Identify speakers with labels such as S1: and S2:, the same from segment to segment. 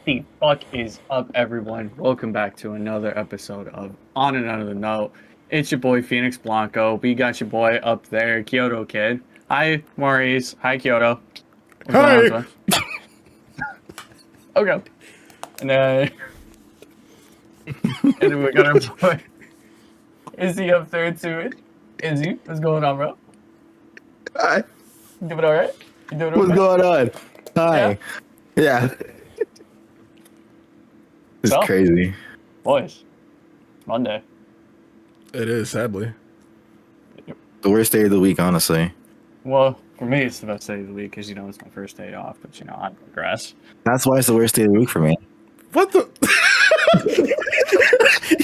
S1: the fuck is up, everyone? Welcome back to another episode of On Another Note. It's your boy Phoenix Blanco. We got your boy up there, Kyoto Kid. Hi, Maurice. Hi, Kyoto. What's
S2: Hi.
S1: going on, son? Okay. And then we got our boy Izzy up there too. Izzy, what's going on, bro?
S3: Hi.
S1: You doing all right? You doing
S3: What's
S1: okay?
S3: going on? Hi. Yeah. It's
S1: So?
S3: crazy.
S1: Boys, Monday.
S2: It is, sadly.
S3: The worst day of the week, honestly.
S1: Well, for me, it's the best day of the week because, it's my first day off, but, I digress.
S3: That's why it's the worst day of the week for me.
S2: What the?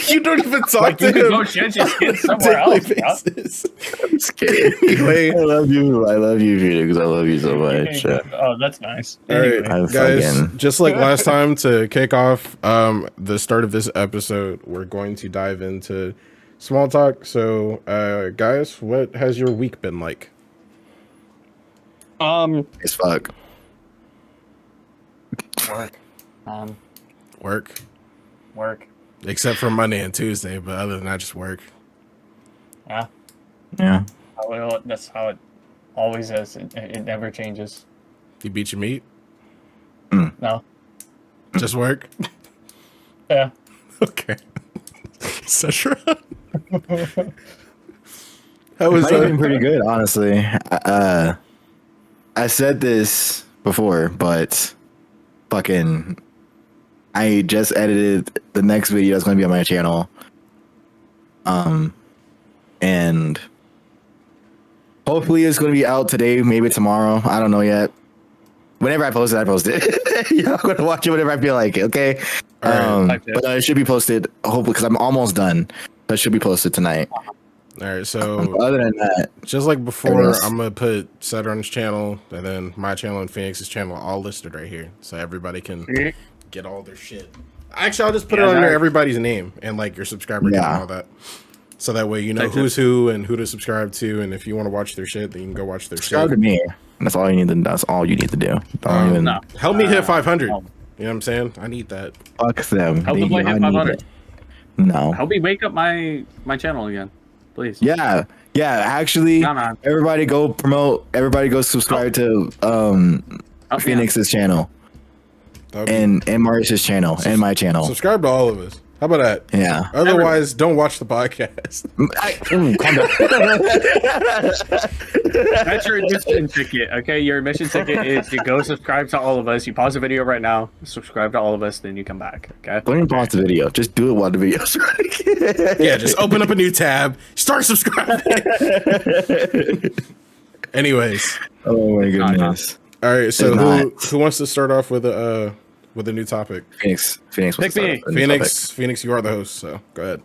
S2: You don't even talk
S1: Like,
S2: to
S1: you could
S2: him.
S1: go change your skin
S2: on a
S1: somewhere
S2: daily
S1: else, bro.
S2: basis.
S3: I'm just kidding.
S2: Wait.
S3: I love you. I love you, Phoenix. I love you so much.
S1: Oh, that's nice.
S2: All right,
S1: Anyway.
S3: I've
S2: guys,
S3: fucking-
S2: just like last time, to kick off the start of this episode, we're going to dive into small talk. So, guys, what has your week been like?
S3: It's fuck.
S1: Work.
S2: Work.
S1: Work.
S2: Except for Monday and Tuesday, but other than that, just work.
S1: Yeah.
S3: Yeah.
S1: That's how it always is. It never changes.
S2: You beat your meat?
S1: No.
S2: Just work?
S1: Yeah.
S2: Okay. Cetera. How was
S3: Might have been pretty good, honestly. I said this before, but fucking, I just edited the next video that's going to be on my channel. And hopefully it's going to be out today, maybe tomorrow. I don't know yet. Whenever I post it, I post it. I'm going to watch it whenever I feel like it, okay?
S2: Alright.
S3: But it should be posted, hopefully, because I'm almost done. But it should be posted tonight.
S2: All right, so
S3: Other than that,
S2: just like before,
S3: Yes.
S2: I'm gonna put Cedron's channel and then my channel and Phoenix's channel all listed right here, so everybody can get all their shit. Actually, I'll just put it under everybody's name and like your subscriber count and all that, so that way you know who's who and who to subscribe to, and if you want to watch their shit, then you can go watch their
S3: subscribe to
S2: shit.
S3: me. That's all you need to. That's all you need to do. Don't even
S1: No.
S2: Help me hit 500.
S1: no.
S2: You know what I'm saying? I need that.
S3: fuck them.
S1: Help
S3: They
S1: the boy
S3: do
S1: hit
S3: not need
S1: 500.
S3: it. No.
S1: Help me wake up my channel again, please.
S3: Yeah. Actually,
S1: No.
S3: everybody go promote. Everybody go subscribe to
S1: Help me
S3: Phoenix's channel
S2: That'd be-
S3: and Maurice's channel and my channel.
S2: subscribe to all of us. How about that?
S3: Yeah.
S2: Otherwise, don't watch the podcast.
S3: Calm down.
S1: That's your admission ticket, okay? Your admission ticket is you go subscribe to all of us. You pause the video right now, subscribe to all of us, then you come back, okay?
S3: Don't even pause the video. Just do it while the video's running.
S2: Yeah, just open up a new tab, start subscribing. Anyways,
S3: Oh my goodness.
S2: all right. So
S3: It's
S2: who wants to start off with a new topic?
S3: Phoenix.
S1: Pick
S3: what's the
S1: me.
S3: topic?
S2: Phoenix, you are the host, so go ahead.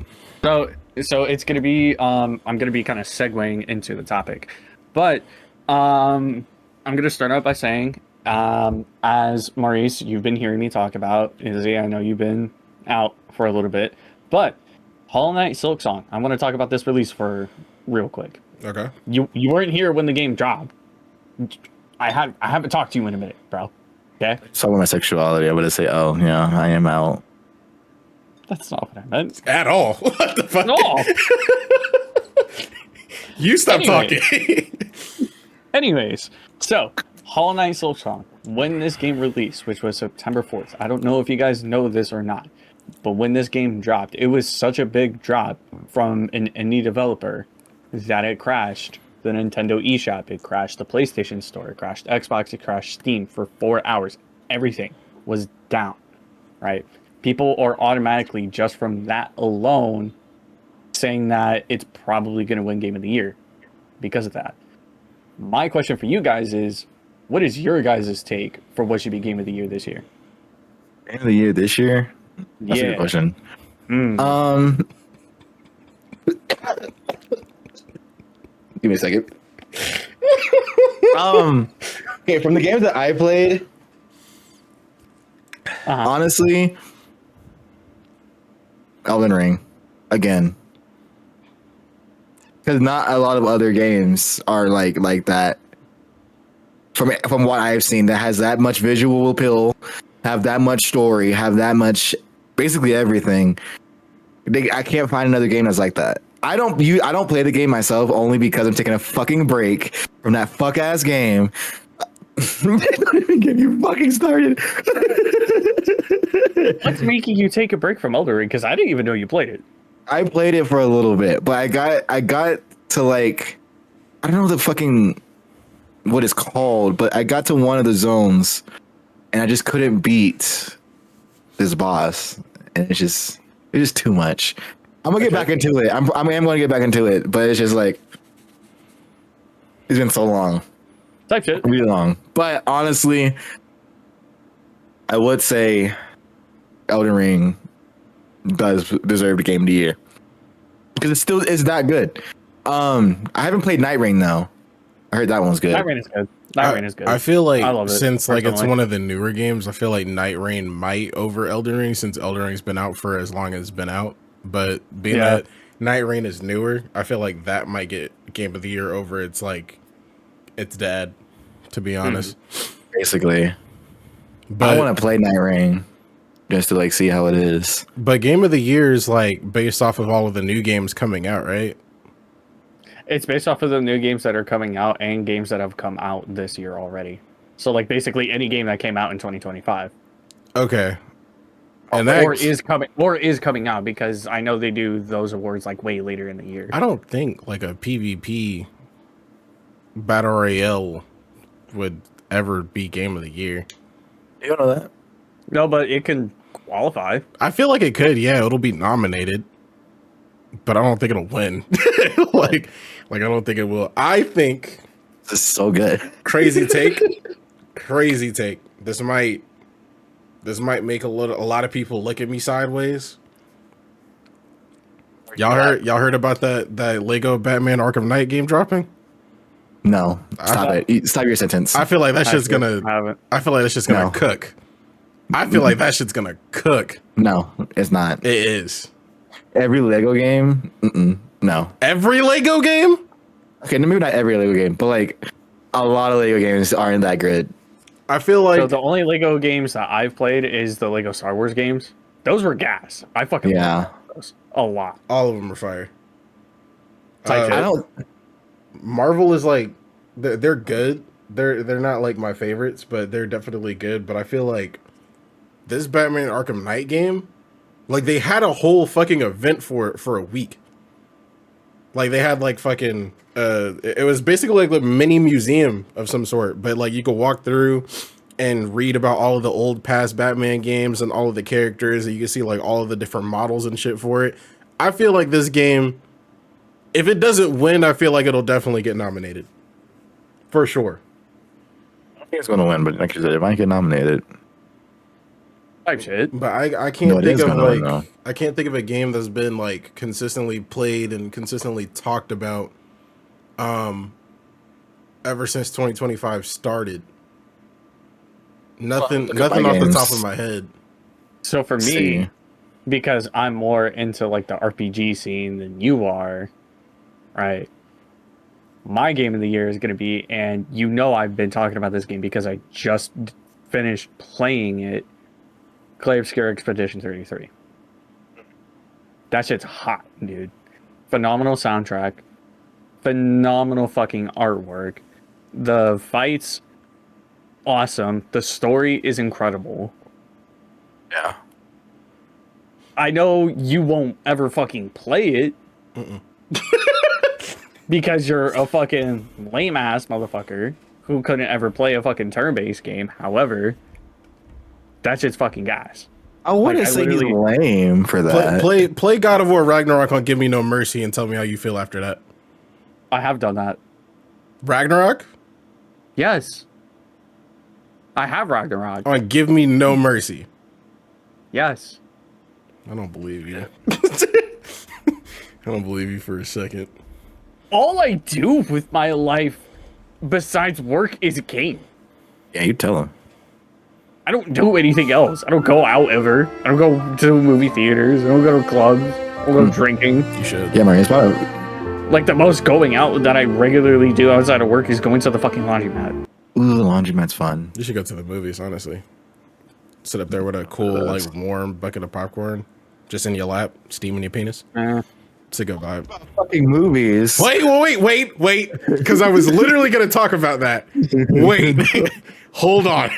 S1: So it's gonna be I'm gonna be kind of segueing into the topic, but I'm gonna start out by saying as Maurice, you've been hearing me talk about Izzy. I know you've been out for a little bit, but Hollow Knight Silk Song. I want to talk about this release for real quick.
S2: Okay.
S1: You weren't here when the game dropped. I haven't talked to you in a minute, bro. Okay,
S3: Talking about my sexuality, I would say, oh yeah, I am out.
S1: that's not what I meant.
S2: At all? What the fuck?
S1: No.
S2: You stop
S1: Anyway.
S2: talking.
S1: Anyways, so Hollow Knight Silk Song, when this game released, which was September 4th, I don't know if you guys know this or not, but when this game dropped, it was such a big drop from an indie developer that it crashed the Nintendo eShop, it crashed the PlayStation Store, it crashed Xbox, it crashed Steam for 4 hours. Everything was down, right? People are automatically, just from that alone, saying that it's probably going to win Game of the Year because of that. My question for you guys is, what is your guys' take for what should be Game of the Year this year?
S3: End of the year this year? That's a good question. Give me a second. Okay, from the games that I played, honestly, Elden Ring, again, because not a lot of other games are like that. From what I've seen, that has that much visual appeal, have that much story, have that much, basically everything. I can't find another game that's like that. I don't play the game myself only because I'm taking a fucking break from that fuck ass game. Don't even get you fucking started.
S1: What's making you take a break from Elden Ring? Because I didn't even know you played it.
S3: I played it for a little bit, but I got to like, I don't know the fucking what it's called, but I got to one of the zones and I just couldn't beat this boss, and it's just too much. I'm gonna get back into it. I'm gonna get back into it, but it's just like it's been so long,
S1: Type shit.
S3: really long. But honestly, I would say Elden Ring does deserve the game of the year because it still is that good. I haven't played Night Rain though. I heard that one's good.
S1: Night Rain is good. Night Rain is good.
S2: I feel like
S1: I love it,
S2: since like it's
S1: personally.
S2: one of the newer games, I feel like Night Rain might over Elden Ring since Elden Ring's been out for as long as it's been out. But being that Night Rain is newer, I feel like that might get Game of the Year over its dad, to be honest.
S3: Basically,
S2: But
S3: I want to play Night Rain just to like see how it is.
S2: But Game of the Year is like based off of all of the new games coming out, right?
S1: It's based off of the new games that are coming out and games that have come out this year already. So like basically any game that came out in 2025.
S2: Okay. And
S1: Or is coming out, because I know they do those awards like way later in the year.
S2: I don't think like a PvP Battle Royale would ever be Game of the Year.
S3: You don't know that?
S1: No, but it can qualify.
S2: I feel like it could, yeah, it'll be nominated. But I don't think it'll win. like I don't think it will. I think
S3: This is so good.
S2: crazy take. Crazy take. This might make a lot of people look at me sideways. Y'all heard about that Lego Batman Arkham Knight game dropping?
S3: No, stop it. Stop your sentence.
S2: I feel like that shit's gonna
S1: I
S2: gonna cook. I feel like that shit's gonna cook.
S3: No, it's not.
S2: It is.
S3: Every Lego game? No.
S2: Every Lego game?
S3: Okay, maybe not every Lego game, but like a lot of Lego games aren't that good.
S2: I feel like
S1: So the only Lego games that I've played is the Lego Star Wars games. Those were gas. I fucking love those a lot.
S2: all of them are fire.
S1: Type shit.
S3: I don't.
S2: Marvel is like they're good. They're not like my favorites, but they're definitely good. But I feel like this Batman Arkham Knight game, like they had a whole fucking event for it for a week. Like they had like fucking it was basically like a mini museum of some sort, but like you could walk through and read about all of the old past Batman games and all of the characters, and you can see like all of the different models and shit for it. I feel like this game, if it doesn't win, I feel like it'll definitely get nominated. For sure.
S3: I think it's going to win, but like you said, it might get nominated.
S1: Type shit.
S2: But I can't
S3: No, it
S2: think
S3: is
S2: of
S3: gonna win, though.
S2: like I can't think of a game that's been like consistently played and consistently talked about ever since 2025 started. Nothing
S3: look at
S2: off
S3: my
S2: the
S3: games.
S2: top of my head.
S1: So for me,
S3: See.
S1: because I'm more into like the RPG scene than you are, right? My game of the year is going to be, and you know I've been talking about this game because I just finished playing it, Clay Obscure Expedition 33. That shit's hot, dude. Phenomenal soundtrack. Phenomenal fucking artwork. The fights, awesome. The story is incredible.
S3: Yeah.
S1: I know you won't ever fucking play it. Because you're a fucking lame ass motherfucker who couldn't ever play a fucking turn-based game. However, that shit's fucking gas.
S3: I wouldn't
S1: Like, I
S3: say he's
S1: literally-
S3: lame for that.
S2: Play God of War Ragnarok on Give Me No Mercy and tell me how you feel after that.
S1: I have done that.
S2: Ragnarok
S1: Yes. I have Ragnarok.
S2: on Give Me No Mercy.
S1: Yes.
S2: I don't believe you. I don't believe you for a second.
S1: All I do with my life besides work is game.
S3: Yeah, you tell him.
S1: I don't do anything else. I don't go out ever. I don't go to movie theaters. I don't go to clubs. I don't go drinking.
S2: You should.
S3: Yeah, Mario, it's about
S1: Like, the most going out that I regularly do outside of work is going to the fucking laundromat.
S3: ooh, the laundromat's fun.
S2: You should go to the movies, honestly. Sit up there with a cool, like, warm bucket of popcorn just in your lap, steaming your penis. It's a good vibe.
S3: Fucking movies.
S2: Wait. Because I was literally going to talk about that. Wait. Hold on.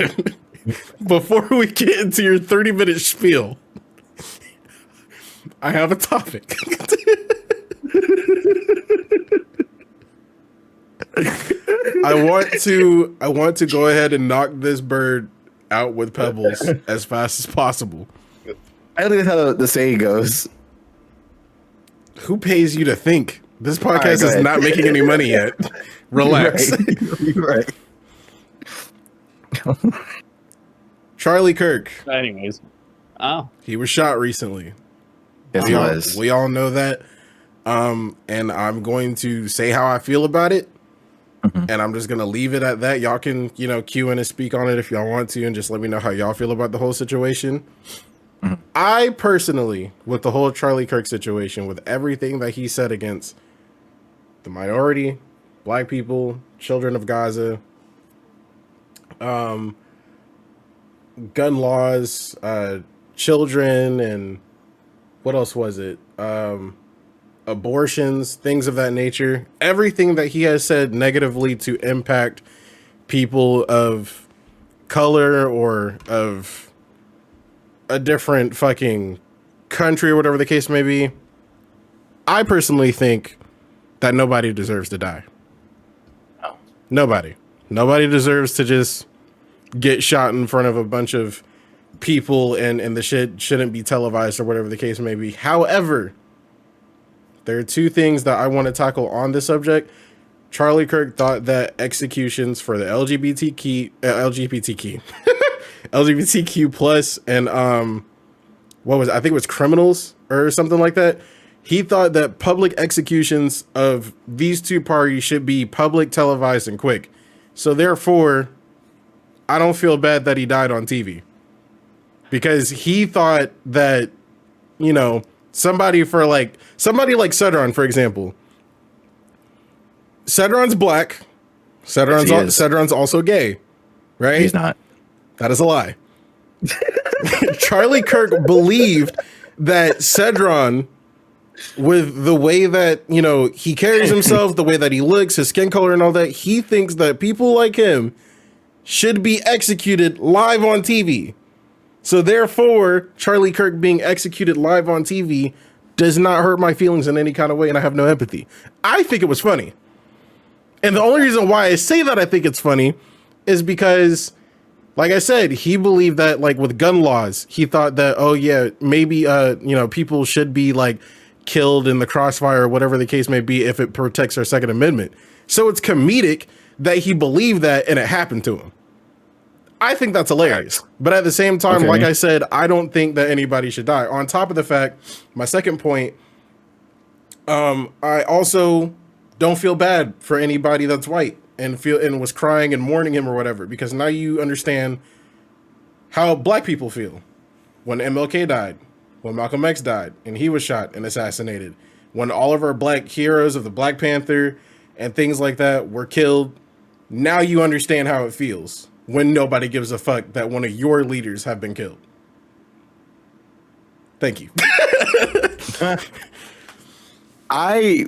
S2: Before we get into your 30-minute spiel, I have a topic. I want to go ahead and knock this bird out with pebbles as fast as possible.
S3: I don't think that's how the saying goes.
S2: Who pays you to think? This podcast is not making any money yet. Relax.
S3: You're right.
S2: Charlie Kirk.
S1: Anyways. Oh.
S2: He was shot recently.
S3: Yes, he was.
S2: We all know that. And I'm going to say how I feel about it. And I'm just going to leave it at that. Y'all can, cue in and speak on it if y'all want to, and just let me know how y'all feel about the whole situation. I personally, with the whole Charlie Kirk situation, with everything that he said against the minority, black people, children of Gaza, gun laws, children, and what else was it? Abortions, things of that nature. Everything that he has said negatively to impact people of color or of a different fucking country or whatever the case may be. I personally think that nobody deserves to die.
S3: No.
S2: Nobody deserves to just get shot in front of a bunch of people and the shit shouldn't be televised or whatever the case may be. However, there are two things that I want to tackle on this subject. Charlie Kirk thought that executions for the LGBTQ plus and what was it? I think it was criminals or something like that. He thought that public executions of these two parties should be public, televised, and quick. So therefore, I don't feel bad that he died on TV. Because he thought that, somebody like Cedron, for example. Cedron's black. Cedron's also gay, right?
S3: He's not.
S2: That is a lie. Charlie Kirk believed that Cedron, with the way that, he carries himself, the way that he looks, his skin color and all that, he thinks that people like him should be executed live on TV. So therefore, Charlie Kirk being executed live on TV does not hurt my feelings in any kind of way, and I have no empathy. I think it was funny. And the only reason why I say that I think it's funny is because, like I said, he believed that, like, with gun laws, he thought that, oh yeah, maybe, people should be, like, killed in the crossfire or whatever the case may be if it protects our Second Amendment. So it's comedic that he believed that and it happened to him. I think that's hilarious. But at the same time, like I said, I don't think that anybody should die. On top of the fact, my second point, I also don't feel bad for anybody that's white and was crying and mourning him or whatever, because now you understand how black people feel when MLK died, when Malcolm X died and he was shot and assassinated, when all of our black heroes of the Black Panther and things like that were killed. Now you understand how it feels when nobody gives a fuck that one of your leaders have been killed. Thank you.
S3: I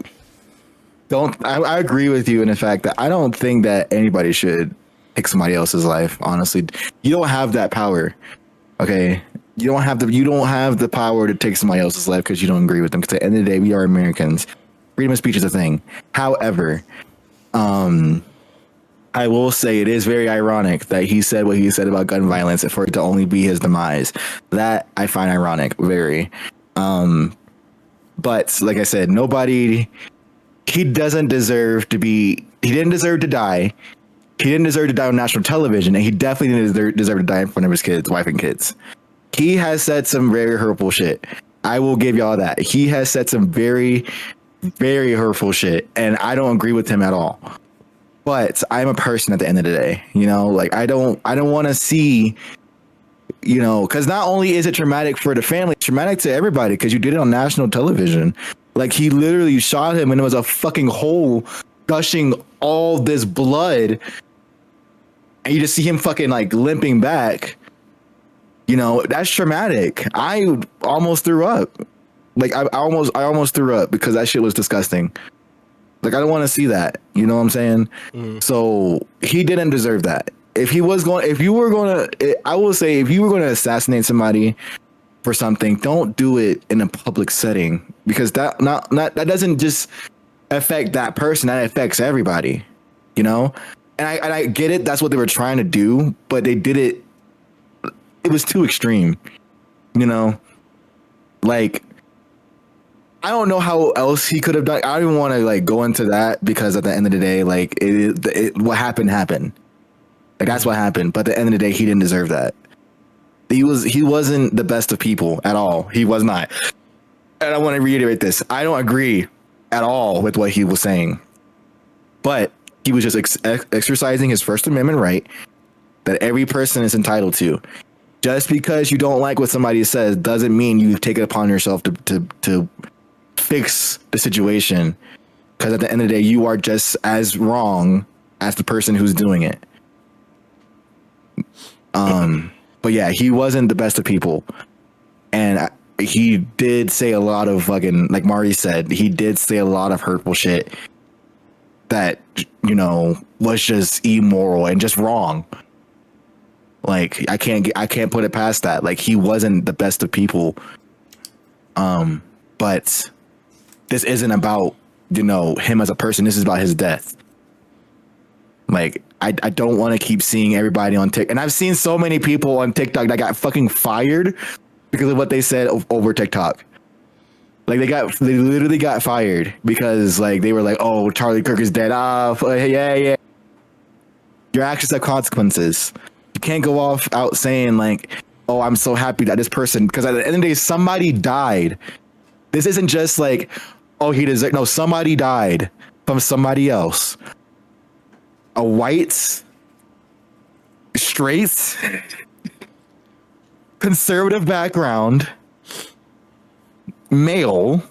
S3: agree with you in the fact that I don't think that anybody should take somebody else's life. Honestly, you don't have that power. Okay. You don't have the power to take somebody else's life because you don't agree with them. Because at the end of the day, we are Americans. Freedom of speech is a thing. However, I will say it is very ironic that he said what he said about gun violence for it to only be his demise. That I find ironic, very. But like I said, he didn't deserve to die. He didn't deserve to die on national television, and he definitely didn't deserve to die in front of his kids, wife and kids. He has said some very hurtful shit. I will give y'all that. He has said some very, very hurtful shit, and I don't agree with him at all. But I'm a person at the end of the day, like I don't want to see, because not only is it traumatic for the family, it's traumatic to everybody because you did it on national television. Like he literally shot him and it was a fucking hole gushing all this blood. And you just see him fucking like limping back. You know, that's traumatic. I almost threw up. Like I almost threw up because that shit was disgusting. Like I don't want to see that. You know what I'm saying? So he didn't deserve that. If you were going to, I will say, if you were going to assassinate somebody for something, don't do it in a public setting, because that that doesn't just affect that person. That affects everybody. You know, and I get it. That's what they were trying to do, but they did it. It was too extreme. You know, like. I don't know how else he could have done. I don't even want to like go into that, because at the end of the day, like what happened. Like that's what happened. But at the end of the day, he didn't deserve that. He wasn't the best of people at all. He was not. And I want to reiterate this. I don't agree at all with what he was saying. But he was just exercising his First Amendment right that every person is entitled to. Just because you don't like what somebody says doesn't mean you take it upon yourself to fix the situation, because at the end of the day, you are just as wrong as the person who's doing it. But yeah, he wasn't the best of people, and he did say a lot of fucking, like Mari said, he did say a lot of hurtful shit that, you know, was just immoral and just wrong. Like I can't put it past that. Like he wasn't the best of people. But this isn't about, you know, him as a person. This is about his death. Like, I don't want to keep seeing everybody on TikTok. And I've seen so many people on TikTok that got fucking fired because of what they said over TikTok. Like, they literally got fired because, like, they were like, oh, Charlie Kirk is dead. Yeah. Your actions have consequences. You can't go out saying, like, oh, I'm so happy that this person, because at the end of the day, somebody died. This isn't just like, oh, he deserved. No, somebody died from somebody else. A white, straight, conservative background, male,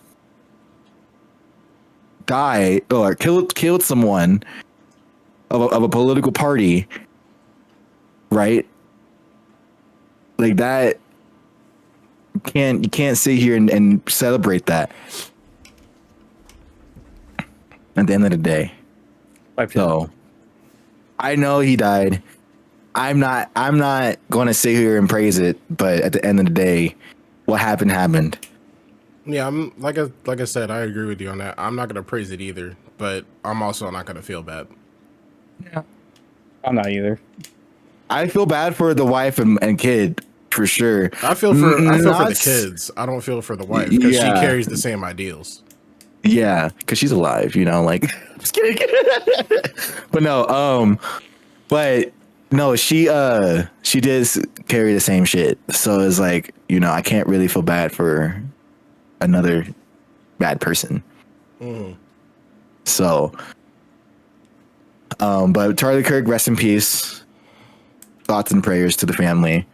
S3: died or killed someone of a political party, right? Like that. You can't sit here and celebrate that at the end of the day. So I know he died. I'm not going to sit here and praise it, but at the end of the day, what happened.
S2: Yeah, I'm like I said, I agree with you on that. I'm not going to praise it either, but I'm also not going to feel bad.
S1: Yeah, I'm not either.
S3: I feel bad for the wife and kid. For sure.
S2: I feel for the kids. I don't feel for the wife, because she carries the same ideals.
S3: Yeah, because she's alive, you know, like I'm just kidding. But no, she did carry the same shit. So it's like, you know, I can't really feel bad for another bad person. So but Charlie Kirk, rest in peace. Thoughts and prayers to the family.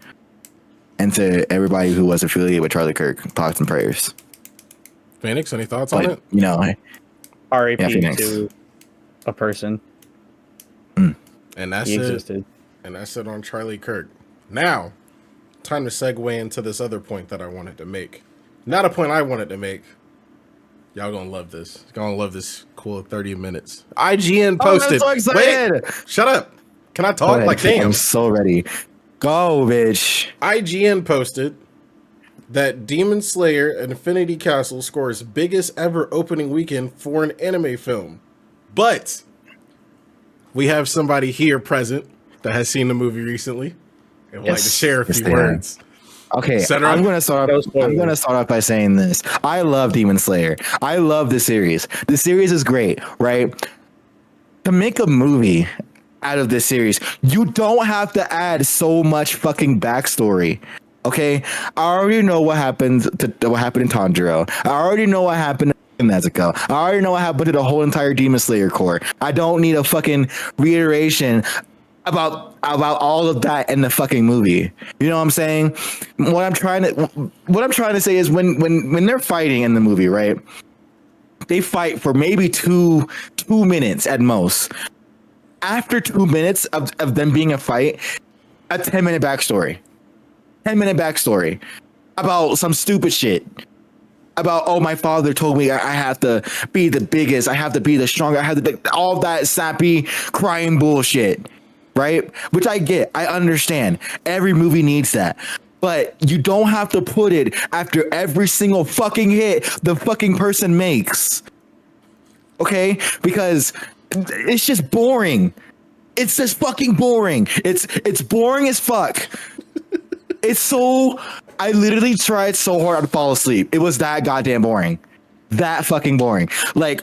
S3: And to everybody who was affiliated with Charlie Kirk, thoughts and prayers.
S2: Phoenix, any thoughts on it?
S3: You know,
S1: R.I.P. to a person.
S2: And that's
S1: he
S2: it.
S1: Existed.
S2: And that's it on Charlie Kirk. Now, time to segue into this other point that I wanted to make. Not a point I wanted to make. Y'all gonna love this. You're gonna love this cool 30 minutes. IGN posted.
S3: I'm so excited.
S2: Wait, shut up. Can I talk? Like, damn.
S3: I'm so ready. Go, bitch.
S2: IGN posted that Demon Slayer Infinity Castle scores biggest ever opening weekend for an anime film. But we have somebody here present that has seen the movie recently and would like to share a few words.
S3: Okay, I'm gonna start off by saying this. I love Demon Slayer. I love the series. The series is great, right? To make a movie out of this series, you don't have to add so much fucking backstory. Okay, I already know what happened in Tanjiro. I already know what happened in Nezuko. I already know what happened to the whole entire Demon Slayer core. I don't need a fucking reiteration about all of that in the fucking movie. You know what I'm saying? What I'm trying to say is when they're fighting in the movie, right? They fight for maybe two minutes at most. After 2 minutes of them being a fight, a 10-minute backstory. 10-minute backstory about some stupid shit. About, oh, my father told me I have to be the biggest, I have to be the strongest, I have to be all that sappy, crying bullshit, right? Which I get, I understand. Every movie needs that. But you don't have to put it after every single fucking hit the fucking person makes. Okay? Because it's just boring. It's just fucking boring. It's boring as fuck. It's so... I literally tried so hard to fall asleep. It was that goddamn boring. That fucking boring. Like,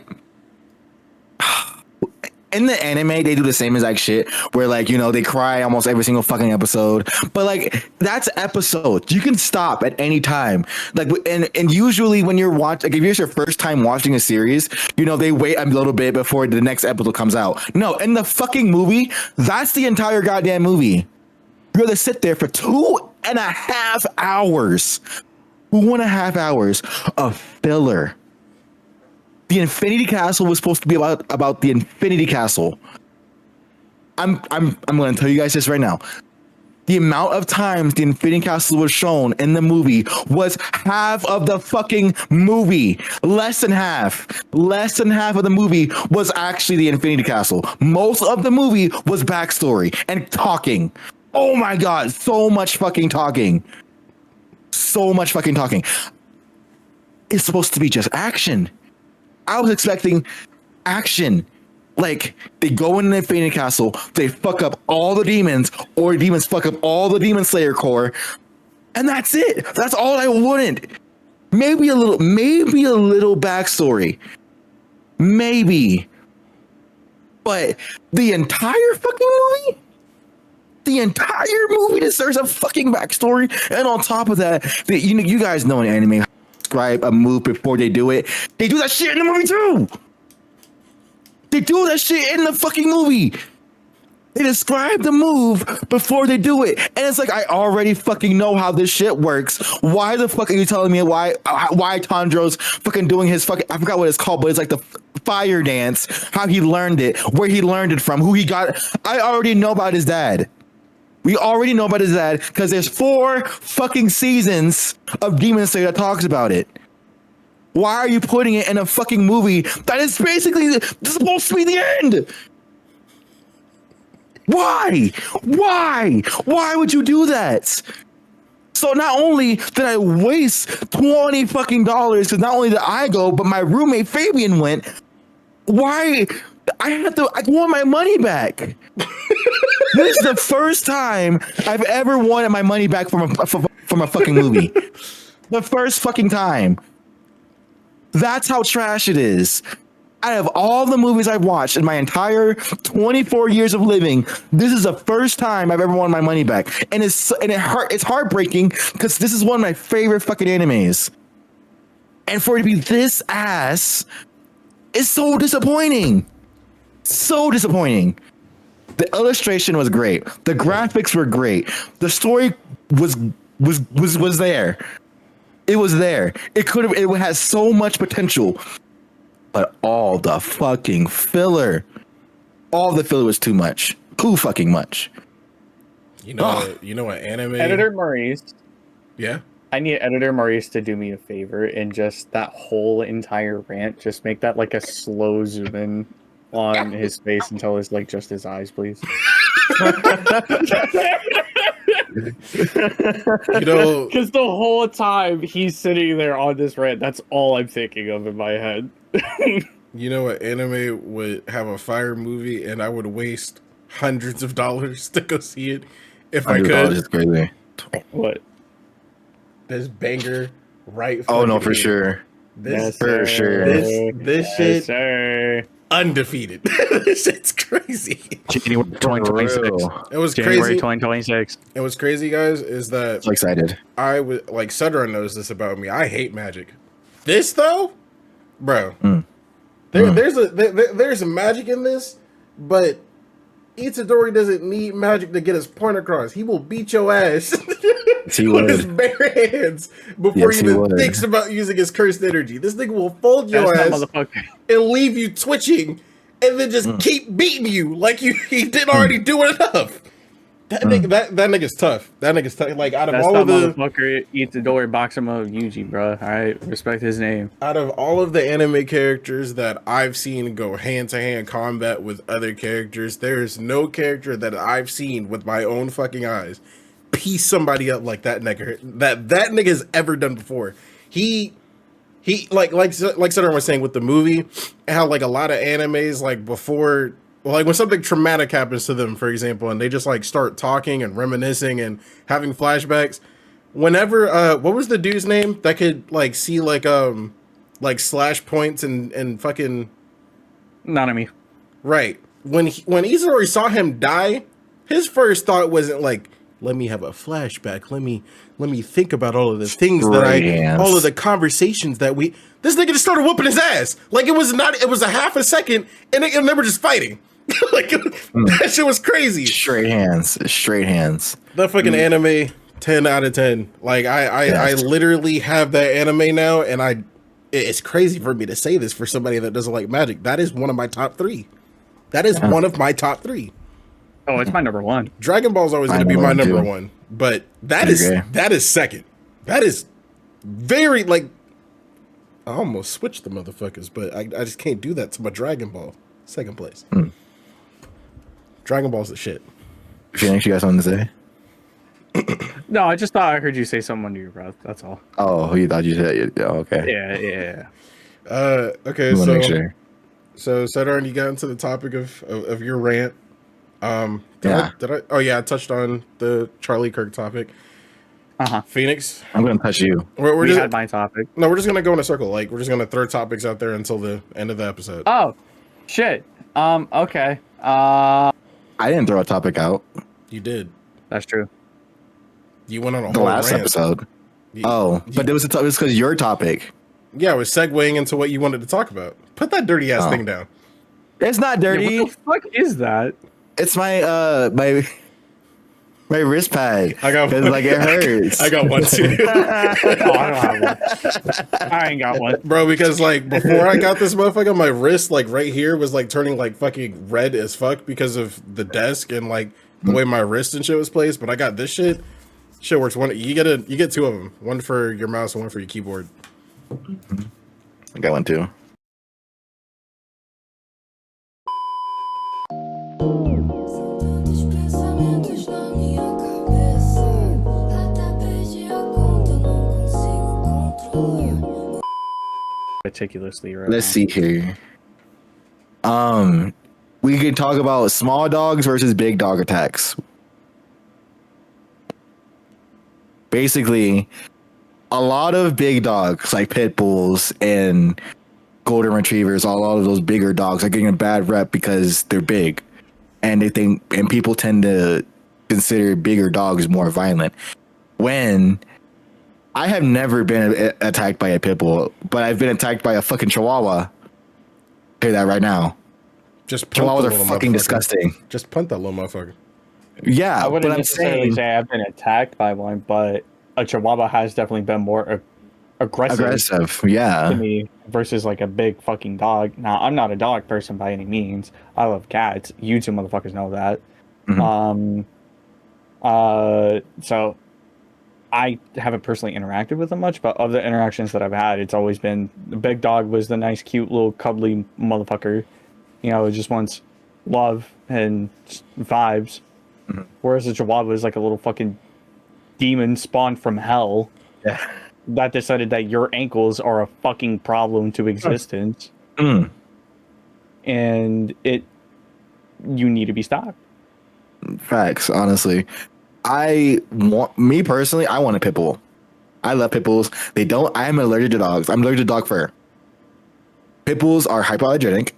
S3: in the anime, they do the same exact shit where, like, you know, they cry almost every single fucking episode. But, like, that's episodes. You can stop at any time. Like, and usually when you're watching, like, if it's your first time watching a series, you know, they wait a little bit before the next episode comes out. No, in the fucking movie, that's the entire goddamn movie. You're going to sit there for 2.5 hours. 2.5 hours of filler. The Infinity Castle was supposed to be about the Infinity Castle. I'm going to tell you guys this right now. The amount of times the Infinity Castle was shown in the movie was half of the fucking movie. Less than half. Less than half of the movie was actually the Infinity Castle. Most of the movie was backstory and talking. Oh my god, so much fucking talking. So much fucking talking. It's supposed to be just action. I was expecting action. Like, they go in the Infinity Castle, they fuck up all the demons, or demons fuck up all the Demon Slayer core, and that's it. That's all I wanted. Maybe a little backstory. Maybe. But the entire fucking movie? The entire movie deserves a fucking backstory, and on top of that, you guys know in anime, describe a move before they do it. They do that shit in the movie too. They do that shit in the fucking movie. They describe the move before they do it, and it's like, I already fucking know how this shit works. Why the fuck are you telling me why Tanjiro's fucking doing his fucking, I forgot what it's called, but it's like the fire dance. How he learned it, where he learned it from, who he got. I already know about his dad. We already know about his dad because there's 4 fucking seasons of Demon Slayer that talks about it. Why are you putting it in a fucking movie that is basically supposed to be the end? Why? Why would you do that? So not only did I waste $20 fucking dollars, because not only did I go, but my roommate Fabian went. Why? I want my money back. This is the first time I've ever wanted my money back from a fucking movie. The first fucking time. That's how trash it is. Out of all the movies I've watched in my entire 24 years of living, this is the first time I've ever wanted my money back. And it's heartbreaking because this is one of my favorite fucking animes. And for it to be this ass is so disappointing. So disappointing. The illustration was great. The graphics were great. The story was there. It was there. It has so much potential. But all the fucking filler. All the filler was too much. Too fucking much.
S2: You know what anime?
S1: Editor Maurice.
S2: Yeah.
S1: I need Editor Maurice to do me a favor and just that whole entire rant, just make that like a slow zoom in on his face until it's like just his eyes, please.
S2: You know,
S1: because the whole time he's sitting there on this rant, that's all I'm thinking of in my head.
S2: You know what anime would have a fire movie, and I would waste hundreds of dollars to go see it if I could.
S3: It's crazy.
S1: What?
S2: This banger, right?
S3: Oh no, for sure.
S2: This
S3: for sure.
S2: This shit,
S1: sir.
S2: Undefeated. This shit's crazy.
S3: January 2026.
S2: It was
S1: January
S2: crazy.
S1: 2026.
S2: It was crazy, guys. Is that
S3: So excited.
S2: I would like Sudra knows this about me. I hate magic. This though, bro. There's a magic in this, but Itadori doesn't need magic to get his point across. He will beat your ass with his bare hands before he even thinks about using his cursed energy. This nigga will fold your ass and leave you twitching, and then just keep beating you like he didn't already do it enough. That nigga, that nigga's tough. That nigga's tough. Like out of
S1: That's
S2: all
S1: that
S2: of the
S1: motherfucker eat the door, box him up, Yuji, bro. All right, respect his name.
S2: out of all of the anime characters that I've seen go hand to hand combat with other characters, there is no character that I've seen with my own fucking eyes piece somebody up like that nigga. That nigga's ever done before. He like Cedric was saying with the movie, and how like a lot of animes like before. Like when something traumatic happens to them, for example, and they just like start talking and reminiscing and having flashbacks. Whenever what was the dude's name that could like see like slash points and fucking
S1: Nanami.
S2: right. When Izuri saw him die, his first thought wasn't like, let me have a flashback. Let me think about all of the things all of the conversations that this nigga just started whooping his ass. Like it was a half a second and they were just fighting. Like that shit was crazy.
S3: Straight hands.
S2: The fucking anime, 10 out of 10. Like I literally have that anime now, and it's crazy for me to say this for somebody that doesn't like magic. That is one of my top 3. That is one of my top 3.
S1: Oh, it's my number 1.
S2: Dragon Ball is always going to be my number 1, but that is second. That is very like I almost switched the motherfuckers, but I just can't do that to my Dragon Ball. Second place. Dragon Ball's the shit.
S3: Phoenix, you got something to say?
S1: No, I just thought I heard you say something under your breath. That's all.
S3: Oh, you thought you said it? Oh, okay.
S1: Yeah.
S2: Okay, so Cedar, you got into the topic of your rant. Did I? Oh yeah, I touched on the Charlie Kirk topic. Phoenix,
S3: I'm gonna touch you.
S2: We're just
S1: had my topic.
S2: No, we're just gonna go in a circle. Like we're just gonna throw topics out there until the end of the episode.
S1: Oh, shit. Okay.
S3: I didn't throw a topic out.
S2: You did.
S1: That's true.
S2: You went on a
S3: the
S2: whole
S3: last
S2: rant.
S3: episode. But it was because your topic.
S2: Yeah, it was segueing into what you wanted to talk about. Put that dirty ass thing down.
S3: It's not dirty.
S1: Yeah, what the fuck is that?
S3: It's my my wrist pad.
S2: I got
S3: one. Like it hurts.
S2: I got one too.
S1: Oh, I don't have one. I ain't got one,
S2: bro. Because like before I got this motherfucker, my wrist like right here was like turning like fucking red as fuck because of the desk and like the way my wrist and shit was placed. But I got this shit. Shit works. You get 2 of them. One for your mouse and one for your keyboard.
S3: I got one too.
S1: Meticulously right.
S3: Let's see here. We can talk about small dogs versus big dog attacks. Basically, a lot of big dogs like pit bulls and golden retrievers, a lot of those bigger dogs are getting a bad rep because they're big, and people tend to consider bigger dogs more violent. When I have never been attacked by a pit bull, but I've been attacked by a fucking chihuahua. Hear that right now.
S2: Just
S3: chihuahuas are fucking disgusting.
S2: Just punt that little motherfucker.
S3: Yeah,
S1: I wouldn't necessarily say I've been attacked by one, but a chihuahua has definitely been more aggressive
S3: yeah,
S1: to me versus like a big fucking dog. Now, I'm not a dog person by any means. I love cats. You two motherfuckers know that. So I haven't personally interacted with them much, but of the interactions that I've had, it's always been the big dog was the nice, cute little cuddly motherfucker. You know, it just wants love and vibes. Whereas the chihuahua is like a little fucking demon spawned from hell that decided that your ankles are a fucking problem to existence. And you need to be stopped.
S3: Facts, honestly. I want a pit bull. I love pit bulls. I am allergic to dogs. I'm allergic to dog fur. Pit bulls are hypoallergenic.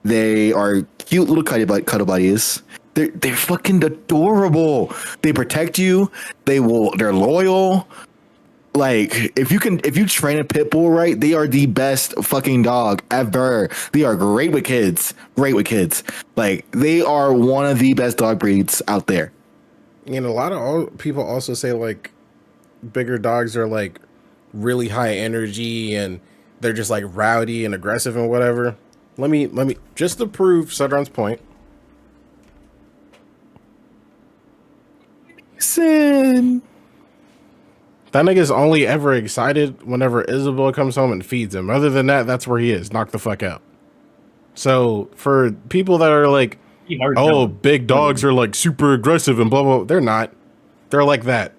S3: They are cute little cuddle buddies. They're fucking adorable. They protect you. They're loyal. Like if you train a pit bull right, they are the best fucking dog ever. They are great with kids. Like they are one of the best dog breeds out there.
S2: And a lot of people also say like bigger dogs are like really high energy and they're just like rowdy and aggressive and whatever. Let me just to prove Sudron's point.
S3: Sin.
S2: That nigga's only ever excited whenever Isabel comes home and feeds him. Other than that, that's where he is. Knock the fuck out. So for people that are like, oh, big dogs are like super aggressive and blah, blah, they're not. They're like that.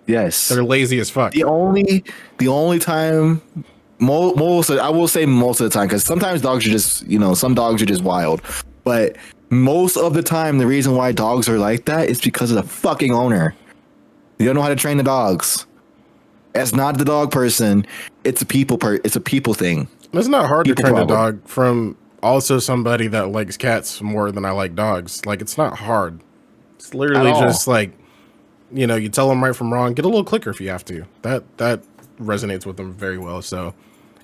S3: Yes.
S2: They're lazy as fuck.
S3: The only time, most I will say most of the time, because sometimes dogs are just, some dogs are just wild. But most of the time, the reason why dogs are like that is because of the fucking owner. You don't know how to train the dogs. It's not the dog person. It's a people it's a people thing.
S2: It's not hard
S3: People
S2: to train
S3: problem.
S2: a dog from also somebody that likes cats more than I like dogs. Like, it's not hard. It's literally just like, you tell them right from wrong. Get a little clicker if you have to. That resonates with them very well. So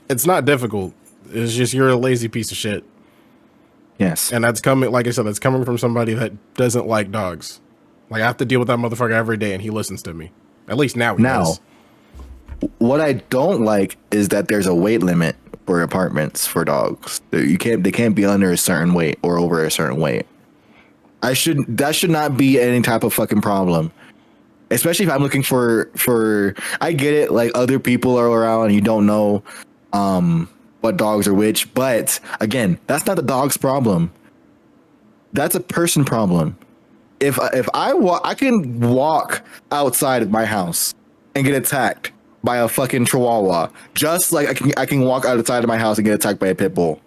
S2: it's not difficult. It's just you're a lazy piece of shit.
S3: Yes.
S2: And that's coming, like I said, that's coming from somebody that doesn't like dogs. Like, I have to deal with that motherfucker every day, and he listens to me. At least now he does.
S3: What I don't like is that there's a weight limit for apartments for dogs. They can't be under a certain weight or over a certain weight. That should not be any type of fucking problem. Especially if I'm looking for I get it, like other people are around and you don't know what dogs are which, but again, that's not the dog's problem. That's a person problem. If I can walk outside of my house and get attacked by a fucking chihuahua, just like I can walk outside of my house and get attacked by a pit bull.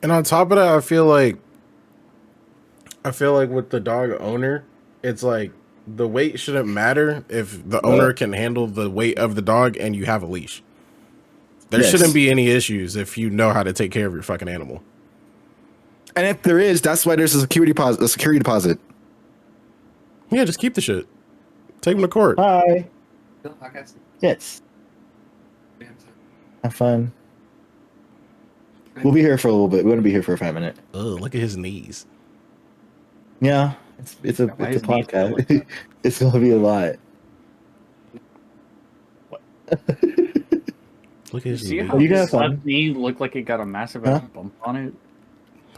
S2: And on top of that, I feel like with the dog owner, it's like the weight shouldn't matter if the owner can handle the weight of the dog and you have a leash. There shouldn't be any issues if you know how to take care of your fucking animal.
S3: And if there is, that's why there's a security deposit.
S2: Yeah, just keep the shit. Take them to court.
S3: Hi. Yes. Have fun. We'll be here for a little bit. We're gonna be here for 5 minutes.
S2: Oh, look at his knees.
S3: Yeah, it's a podcast. It's gonna be a lot.
S2: Look at his
S1: See
S2: knees.
S1: how
S3: you
S1: his
S3: guys fun?
S1: left knee looked like it got a massive bump on it?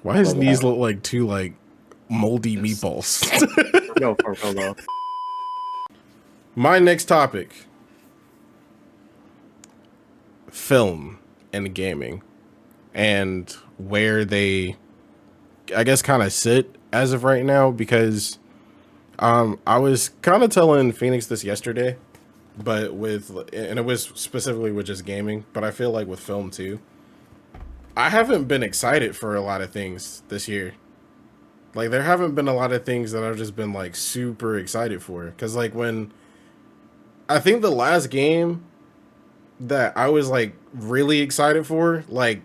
S2: Why his knees look like two like moldy meatballs?
S1: No, for real though.
S2: My next topic: film and gaming, and where they, I guess, kind of sit as of right now. Because I was kind of telling Phoenix this yesterday, but and it was specifically with just gaming, but I feel like with film too. I haven't been excited for a lot of things this year. Like, there haven't been a lot of things that I've just been like super excited for. Because like I think the last game that I was like really excited for, like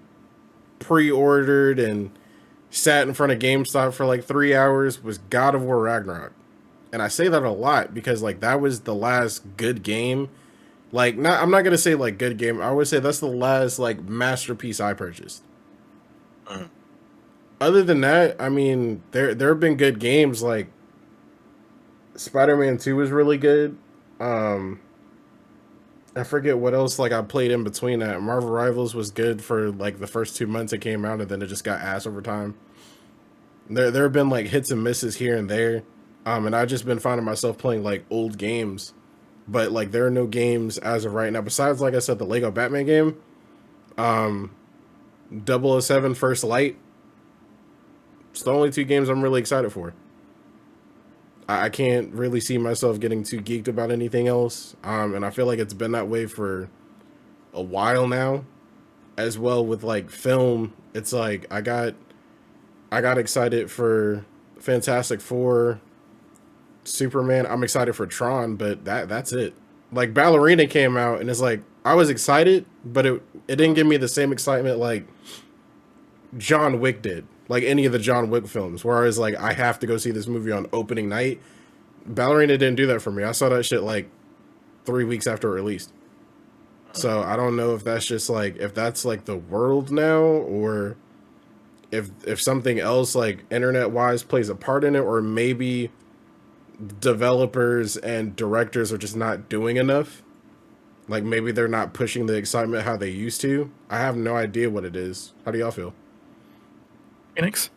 S2: pre-ordered and sat in front of GameStop for like 3 hours, was God of War Ragnarok. And I say that a lot because like that was the last good game. Like, I'm not gonna say like good game. I would say that's the last like masterpiece I purchased. Other than that, I mean, there have been good games. Like Spider-Man 2 was really good. I forget what else like I played in between that. Marvel Rivals was good for like the first 2 months it came out, and then it just got ass over time. There have been like hits and misses here and there. And I've just been finding myself playing like old games. But like there are no games as of right now, besides, like I said, the Lego Batman game. 007 First Light. It's the only two games I'm really excited for. I can't really see myself getting too geeked about anything else. And I feel like it's been that way for a while now. As well with like film, it's like I got excited for Fantastic Four, Superman. I'm excited for Tron, but that's it. Like Ballerina came out and it's like I was excited, but it didn't give me the same excitement like John Wick did. Like any of the John Wick films, where I was like, I have to go see this movie on opening night. Ballerina didn't do that for me. I saw that shit like 3 weeks after it released. So I don't know if that's just like, if that's like the world now, or if something else like internet wise plays a part in it, or maybe developers and directors are just not doing enough. Like maybe they're not pushing the excitement how they used to. I have no idea what it is. How do y'all feel?
S3: Phoenix?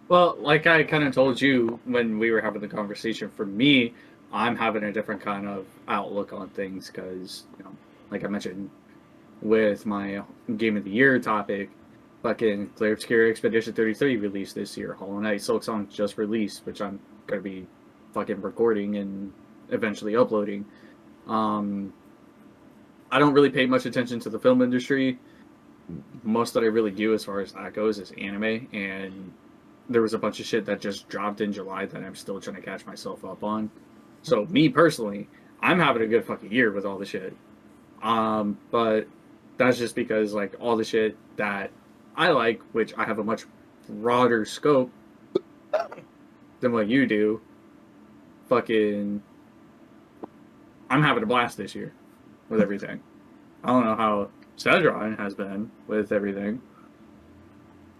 S1: Well, like I kind of told you when we were having the conversation, for me, I'm having a different kind of outlook on things because, like I mentioned with my Game of the Year topic, fucking Clear Obscure Expedition 33 released this year. Hollow Knight Silksong just released, which I'm going to be fucking recording and eventually uploading. I don't really pay much attention to the film industry. Most that I really do as far as that goes is anime, and there was a bunch of shit that just dropped in July that I'm still trying to catch myself up on. So me personally, I'm having a good fucking year with all the shit. But that's just because like all the shit that I like, which I have a much broader scope than what you do, fucking I'm having a blast this year with everything. I don't know how Cedron has been with everything.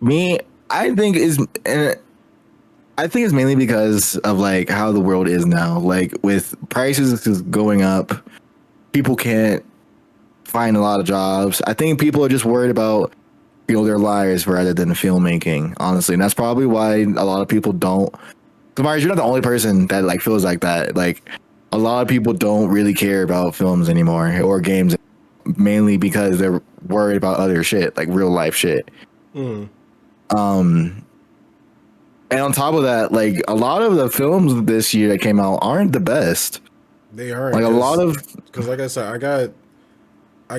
S3: Me, I think is, and I think it's mainly because of like how the world is now. Like with prices just going up, people can't find a lot of jobs. I think people are just worried about their lives rather than filmmaking, honestly, and that's probably why a lot of people don't. Tomorrow, you're not the only person that like feels like that. Like a lot of people don't really care about films anymore or games, mainly because they're worried about other shit, like real life shit.
S2: Mm.
S3: And on top of that, like a lot of the films this year that came out aren't the best.
S2: They aren't.
S3: Like a lot of,
S2: because like I said, I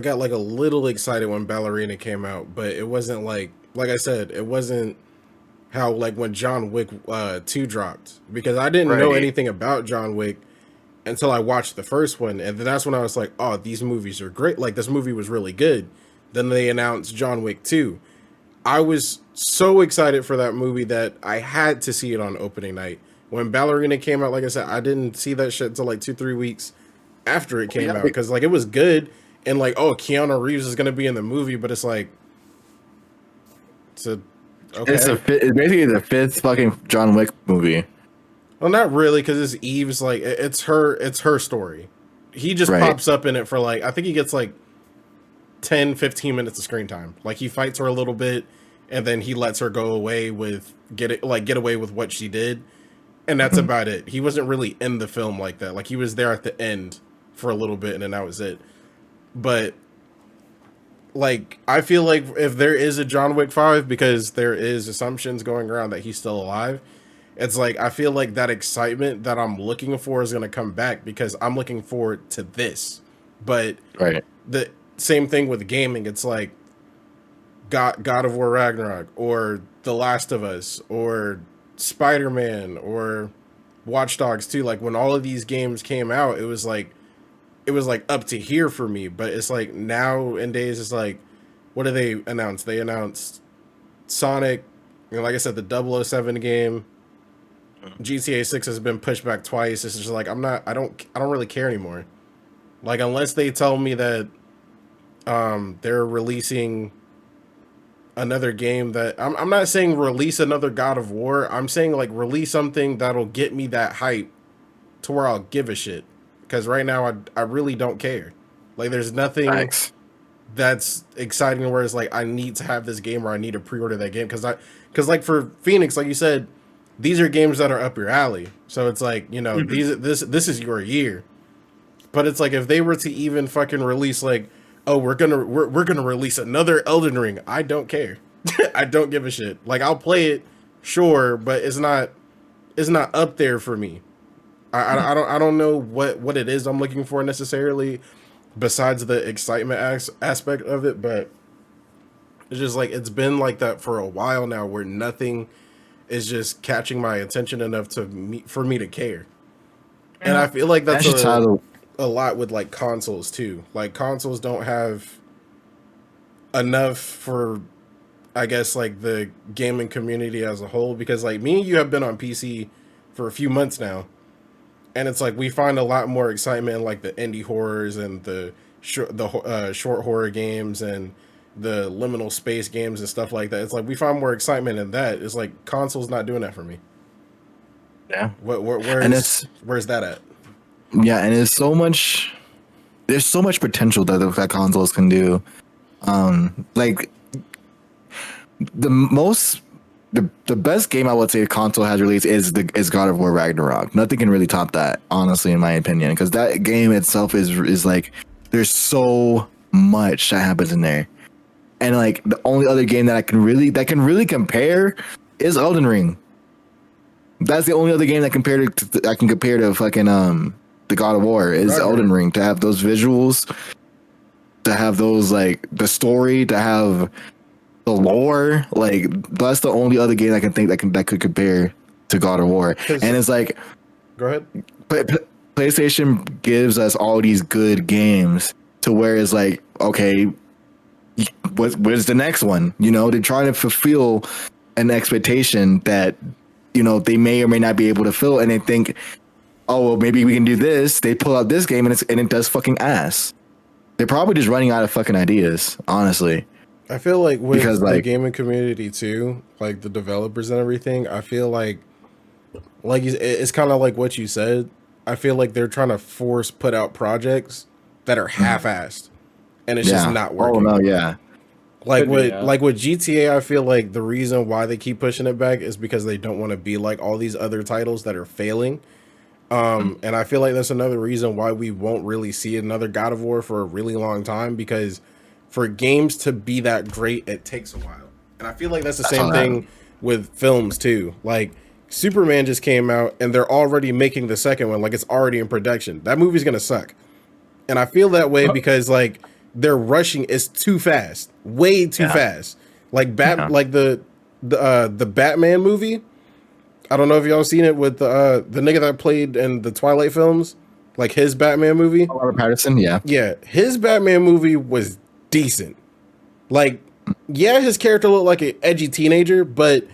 S2: got like a little excited when Ballerina came out, but it wasn't like I said, it wasn't how like when John Wick 2 dropped, because I didn't know anything about John Wick until I watched the first one, and then that's when I was like, oh, these movies are great. Like this movie was really good. Then they announced John Wick 2. I was so excited for that movie that I had to see it on opening night. When Ballerina came out, like I said, I didn't see that shit until like 2-3 weeks after it came out, because like it was good, and like, oh, Keanu Reeves is gonna be in the movie, but it's like okay.
S3: it's basically the fifth fucking John Wick movie.
S2: Well, not really, because it's Eve's like it's her story. He just pops up in it for like, I think he gets like 10-15 minutes of screen time. Like he fights her a little bit, and then he lets her go away with get away with what she did, and that's about it. He wasn't really in the film like that. Like he was there at the end for a little bit, and then that was it. But like I feel like if there is a John Wick 5, because there is assumptions going around that he's still alive, it's like I feel like that excitement that I'm looking for is going to come back, because I'm looking forward to this. But the same thing with gaming. It's like God of War Ragnarok, or The Last of Us, or Spider-Man, or Watch Dogs 2. Like when all of these games came out, it was like up to here for me. But it's like nowadays it's like, what do they announce? They announced Sonic, like I said, the 007 game. GTA 6 has been pushed back twice. It's just like I don't really care anymore. Like unless they tell me that they're releasing another game that I'm not saying release another God of War. I'm saying like release something that'll get me that hype to where I'll give a shit. Because right now I really don't care. Like there's nothing that's exciting where it's like I need to have this game, or I need to pre-order that game. Because like for Phoenix, like you said, these are games that are up your alley. So it's like, this is your year. But it's like if they were to even fucking release like, oh, we're gonna release another Elden Ring, I don't care. I don't give a shit. Like I'll play it, sure, but it's not up there for me. I don't know what it is I'm looking for necessarily, besides the excitement aspect of it, but it's just like it's been like that for a while now, where nothing is just catching my attention enough for me to care. And I feel like that's a lot with like consoles too. Like consoles don't have enough for, I guess, like the gaming community as a whole, because like me and you have been on PC for a few months now, and it's like we find a lot more excitement in like the indie horrors and the short horror games and the liminal space games and stuff like that. It's like we find more excitement in that. It's like consoles not doing that for me.
S3: Yeah.
S2: Where's that at?
S3: Yeah, and there's so much potential that consoles can do. Like the most the best game I would say console has released is God of War Ragnarok. Nothing can really top that, honestly, in my opinion, because that game itself is like there's so much that happens in there, and like the only other game that can really compare is Elden Ring. That's the only other game that I can compare to fucking the God of War is Elden Ring, to have those visuals, to have those like the story, to have the lore. Like that's the only other game I can think that could compare to God of War. And it's like,
S2: go ahead.
S3: PlayStation gives us all these good games to where it's like, okay, where's the next one? You know, they're trying to fulfill an expectation that, you know, they may or may not be able to fill, and they think, oh well, maybe we can do this. They pull out this game and it does fucking ass. They're probably just running out of fucking ideas, honestly.
S2: I feel like with the gaming community too, like the developers and everything, I feel like it's kind of like what you said. I feel like they're trying to put out projects that are half-assed, and it's just not working.
S3: Oh no, yeah.
S2: Like with GTA, I feel like the reason why they keep pushing it back is because they don't want to be like all these other titles that are failing. And I feel like that's another reason why we won't really see another God of War for a really long time, because for games to be that great, it takes a while. And I feel like that's the same thing with films too. Like Superman just came out and they're already making the second one. Like it's already in production. That movie's going to suck. And I feel that way because like they're rushing. It's too fast, way too fast. Like like the Batman movie. I don't know if y'all seen it with the nigga that played in the Twilight films, like his Batman movie.
S3: Robert Pattinson, yeah.
S2: Yeah, his Batman movie was decent. Like, yeah, his character looked like an edgy teenager, but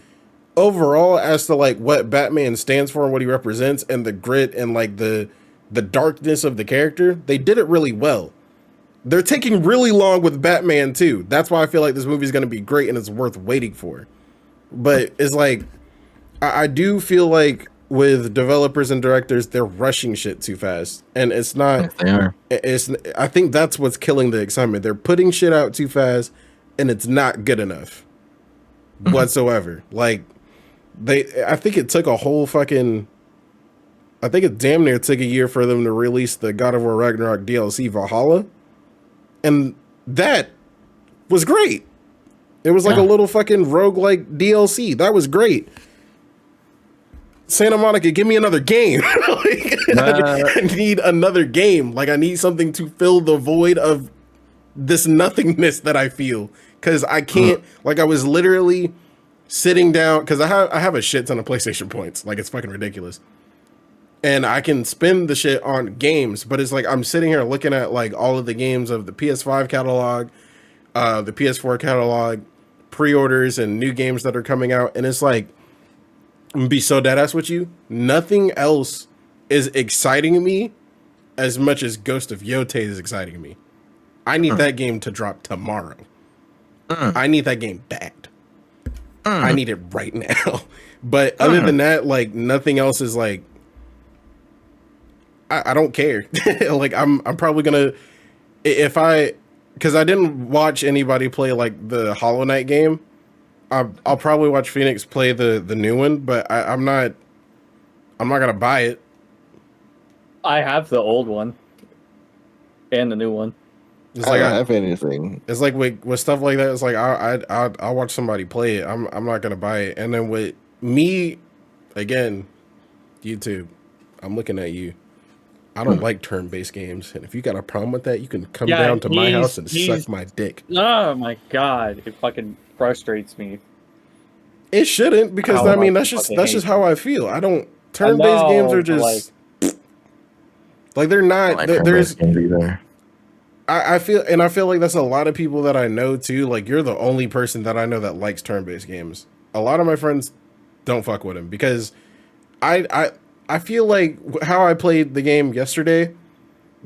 S2: overall, as to like what Batman stands for and what he represents and the grit and like the darkness of the character, they did it really well. They're taking really long with Batman too. That's why I feel like this movie is going to be great and it's worth waiting for. But it's like, I do feel like with developers and directors, they're rushing shit too fast, and it's not.
S3: Yes, they are.
S2: I think that's what's killing the excitement. They're putting shit out too fast, and it's not good enough whatsoever. Like I think it took a whole fucking. I think it damn near took a year for them to release the God of War Ragnarok DLC Valhalla, and that was great. It was like a little fucking roguelike DLC. That was great. Santa Monica, give me another game. I need another game. Like I need something to fill the void of this nothingness that I feel. Cause I can't, like I was literally sitting down, cause I have a shit ton of PlayStation points. Like it's fucking ridiculous. And I can spend the shit on games, but it's like, I'm sitting here looking at like all of the games of the PS5 catalog, the PS4 catalog, pre-orders and new games that are coming out. And it's like, I'm gonna be so deadass with you. Nothing else is exciting me as much as Ghost of Yote is exciting me. I need that game to drop tomorrow. I need that game bad. I need it right now. But other than that, like nothing else is like. I don't care. Like I'm probably gonna because I didn't watch anybody play like the Hollow Knight game. I'll probably watch Phoenix play the new one, but I'm not gonna buy it.
S1: I have the old one and the new one.
S3: It's like I don't have anything.
S2: It's like with stuff like that. It's like I'll watch somebody play it. I'm not gonna buy it. And then with me, again, YouTube, I'm looking at you. I don't like turn-based games, and if you got a problem with that, you can come down to my house and suck my dick.
S1: Oh my god, it fucking frustrates me.
S2: It shouldn't, because I mean that's just how I feel. I don't turn-based games are just like they're not. There's I feel like that's a lot of people that I know too. Like you're the only person that I know that likes turn-based games. A lot of my friends don't fuck with them because I feel like how I played the game yesterday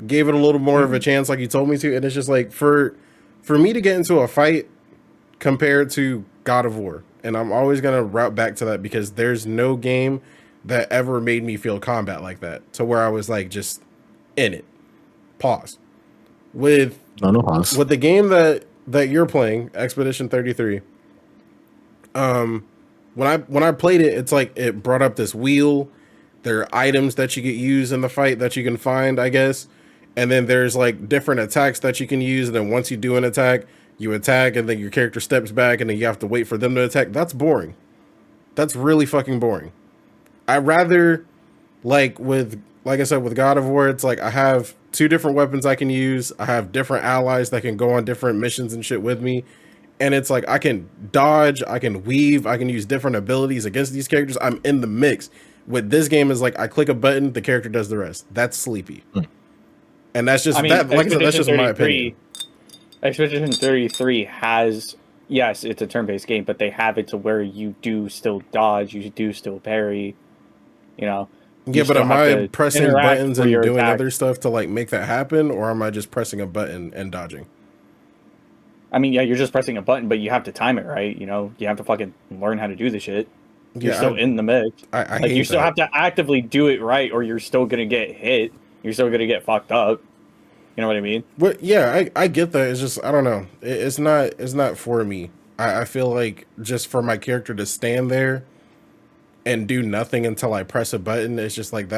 S2: gave it a little more of a chance, like you told me to, and it's just like for me to get into a fight compared to God of War, and I'm always gonna route back to that because there's no game that ever made me feel combat like that, to where I was like just in it. Pause. With the game that you're playing, Expedition 33, when I played it, it's like it brought up this wheel. There are items that you get use in the fight that you can find, I guess. And then there's like different attacks that you can use. And then once you do an attack, you attack and then your character steps back and then you have to wait for them to attack. That's boring. That's really fucking boring. I rather like I said, with God of War, it's like I have 2 different weapons I can use. I have different allies that can go on different missions and shit with me. And it's like I can dodge, I can weave, I can use different abilities against these characters. I'm in the mix. With this game is like I click a button, the character does the rest. That's sleepy. And that's just that. Like I said, that's just my opinion.
S1: Expedition 33 has, yes, it's a turn-based game, but they have it to where you do still dodge, you do still parry, you know.
S2: Yeah, but am I pressing buttons and doing other stuff to like make that happen, or am I just pressing a button and dodging?
S1: I mean, yeah, you're just pressing a button, but you have to time it right. You know, you have to fucking learn how to do the shit. You're still in the mix.
S2: I
S1: like you still have to actively do it right, or you're still gonna get hit. You're still gonna get fucked up. You know what I mean?
S2: But yeah, I get that. It's just I don't know. It's not for me. I feel like just for my character to stand there and do nothing until I press a button, it's just like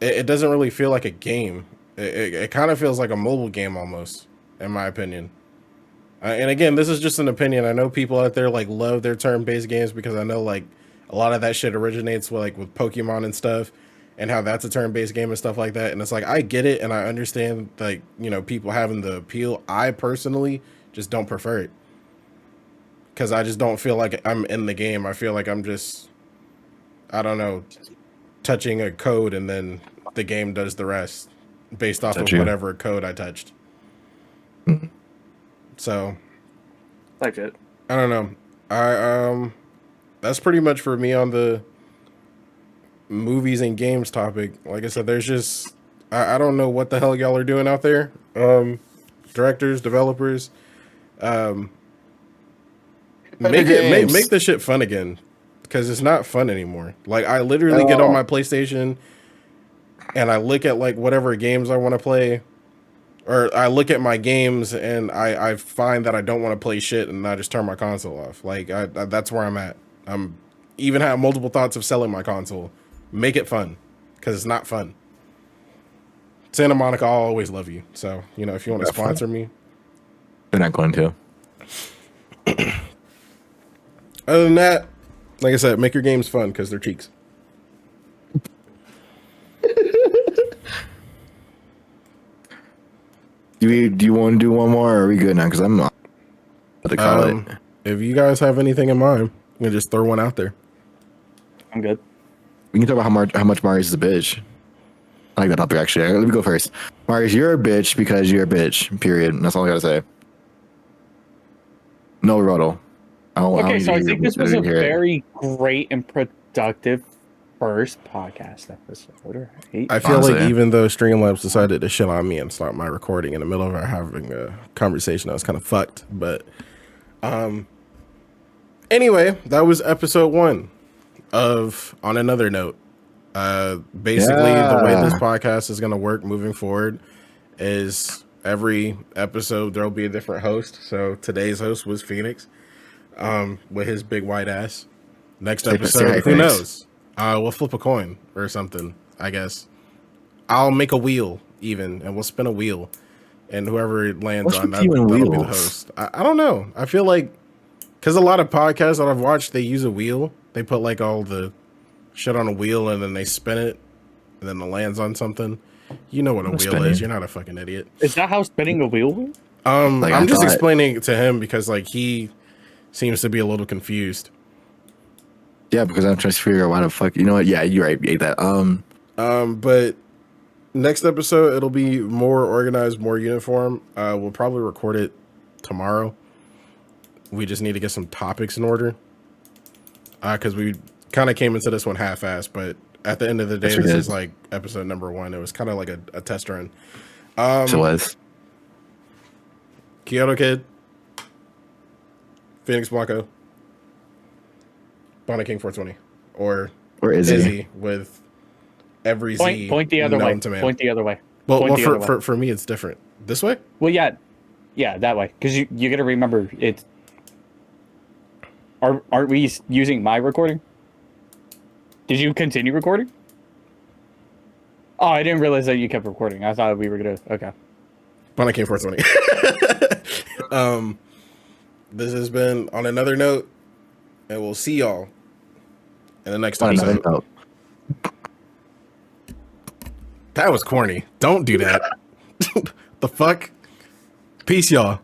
S2: it doesn't really feel like a game. It kind of feels like a mobile game almost, in my opinion. And again, this is just an opinion. I know people out there like love their turn-based games because I know like a lot of that shit originates with Pokemon and stuff, and how that's a turn-based game and stuff like that. And it's like I get it and I understand like, you know, people having the appeal. I personally just don't prefer it. Because I just don't feel like I'm in the game. I feel like I'm just, I don't know, touching a code and then the game does the rest based off of whatever code I touched. So,
S1: like it.
S2: I don't know. That's pretty much for me on the movies and games topic. Like I said, there's just, I don't know what the hell y'all are doing out there. Directors, developers, make this shit fun again, because it's not fun anymore. Like I literally get on my PlayStation and I look at like whatever games I want to play, or I look at my games and I find that I don't want to play shit and I just turn my console off. Like that's where I'm at. I'm even have multiple thoughts of selling my console. Make it fun, because it's not fun. Santa Monica, I'll always love you. So, you know, if you want to sponsor me.
S3: They're not going to.
S2: Other than that, like I said, make your games fun because they're cheeks.
S3: Do you want to do one more, or are we good now? Because I'm not to call it.
S2: If you guys have anything in mind, I'm gonna just throw one out there.
S1: I'm good.
S3: We can talk about how much Marius is a bitch. I like that topic, actually. Let me go first. Marius, you're a bitch because you're a bitch, period. That's all I gotta say. No rebuttal.
S1: Okay, so I think this was a very great and productive first podcast episode, right?
S2: I feel like even though Streamlabs decided to shit on me and start my recording in the middle of our having a conversation, I was kind of fucked. But anyway, that was episode 1 of On Another Note. Basically, the way this podcast is going to work moving forward is every episode there will be a different host. So today's host was Phoenix, with his big white ass. Next episode, who knows? We'll flip a coin or something, I guess. I'll make a wheel even, and we'll spin a wheel, and whoever it lands on, that'll be the host. I don't know. I feel like, because a lot of podcasts that I've watched, they use a wheel. They put like all the shit on a wheel, and then they spin it, and then it lands on something. You know what a wheel is. You're not a fucking idiot.
S1: Is that how spinning a wheel works?
S2: I'm just explaining it to him because like he seems to be a little confused.
S3: Yeah, because I'm trying to figure out why the fuck. You know what? Yeah, you're right. You ate that.
S2: But next episode it'll be more organized, more uniform. We'll probably record it tomorrow. We just need to get some topics in order. Because we kind of came into this one half-assed, but at the end of the day, this is like episode number 1. It was kind of like a test run.
S3: It was.
S2: Kyoto Kid, Phoenix Blanco, Bonnie King 420, or Izzy with every Z.
S1: Point the other way. Point the other way.
S2: Well, for me, it's different. This way?
S1: Well, yeah, that way. Because you got to remember it's. Aren't we using my recording? Did you continue recording? Oh, I didn't realize that you kept recording. I thought we were gonna. Okay.
S2: Fun I came 420. This has been On Another Note, and we'll see y'all in the next episode. That was corny. Don't do that. The fuck? Peace, y'all.